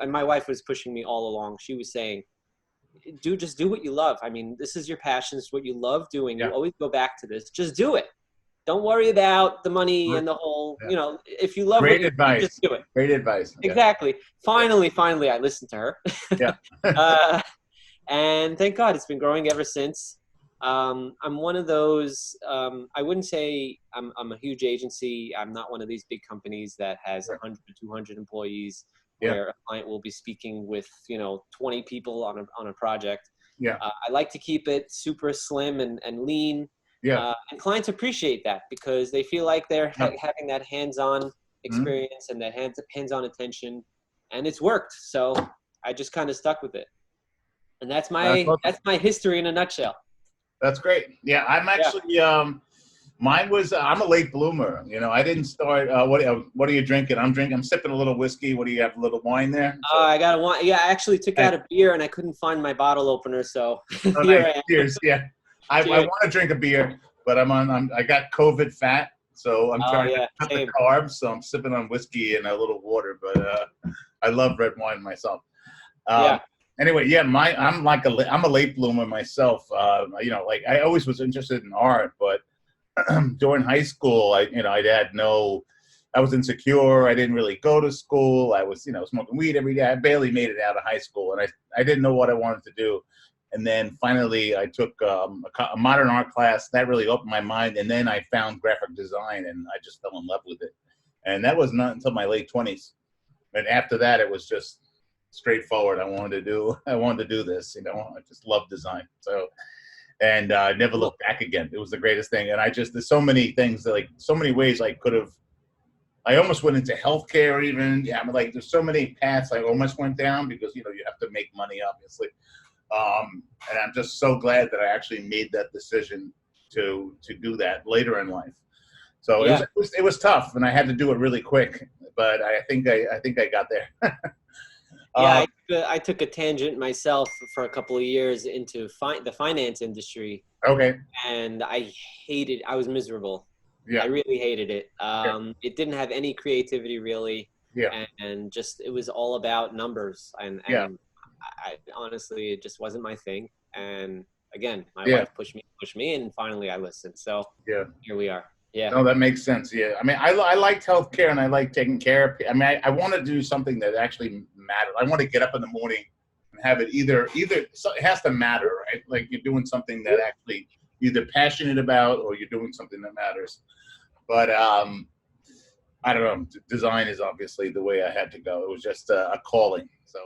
and my wife was pushing me all along. She was saying, just do what you love. I mean, this is your passion. It's what you love doing. You Yeah. always go back to this. Just do it. Don't worry about the money and the whole, Yeah. if you love what Great you do, advice. just do it. Great advice. Yeah. Exactly. Finally, I listened to her. Yeah. And thank God it's been growing ever since. I'm one of those, I wouldn't say I'm a huge agency. I'm not one of these big companies that has 100 to 200 employees Yeah. where a client will be speaking with, 20 people on a project. Yeah. I like to keep it super slim and lean. Yeah. And clients appreciate that because they feel like they're Yeah. having that hands-on Mhm. experience and that hands-on attention, and it's worked. So I just kind of stuck with it. And that's Awesome. my history in a nutshell. That's great. Yeah, I'm actually mine was I'm a late bloomer. I didn't start. What are you drinking? I'm sipping a little whiskey. What do you have? A little wine there? So, I got one. Yeah, I actually took nice. out a beer and I couldn't find my bottle opener, so Oh, here nice. I am. Cheers. Yeah, I Cheers. want to drink a beer, but I got COVID fat, so I'm trying to cut same. the carbs. So I'm sipping on whiskey and a little water. But I love red wine myself. Yeah. Anyway, yeah, I'm a late bloomer myself. Like I always was interested in art, but during high school, I was insecure. I didn't really go to school. I was, smoking weed every day. I barely made it out of high school, and I didn't know what I wanted to do. And then finally, I took a modern art class. That really opened my mind. And then I found graphic design, and I just fell in love with it. And that was not until my late 20s. And after that, it was just straightforward. I wanted to do this. I just love design. So. And never looked back again. It was the greatest thing. And there's so many things so many ways I could have. I almost went into healthcare even. Yeah, there's so many paths I almost went down because you have to make money, obviously. And I'm just so glad that I actually made that decision to do that later in life. So it was tough, and I had to do it really quick. But I think I got there. Yeah, I took a tangent myself for a couple of years into the finance industry. Okay. And I was miserable. Yeah. I really hated it. It didn't have any creativity really. Yeah. And just, it was all about numbers. And I honestly, it just wasn't my thing. And again, my wife pushed me, and finally I listened. So here we are. Yeah. No, that makes sense. Yeah. I mean, I liked healthcare and I like taking care of people. I mean, I want to do something that actually matters. I want to get up in the morning and have it either, so it has to matter, right? Like you're doing something that actually either passionate about or you're doing something that matters. But I don't know. Design is obviously the way I had to go. It was just a calling. So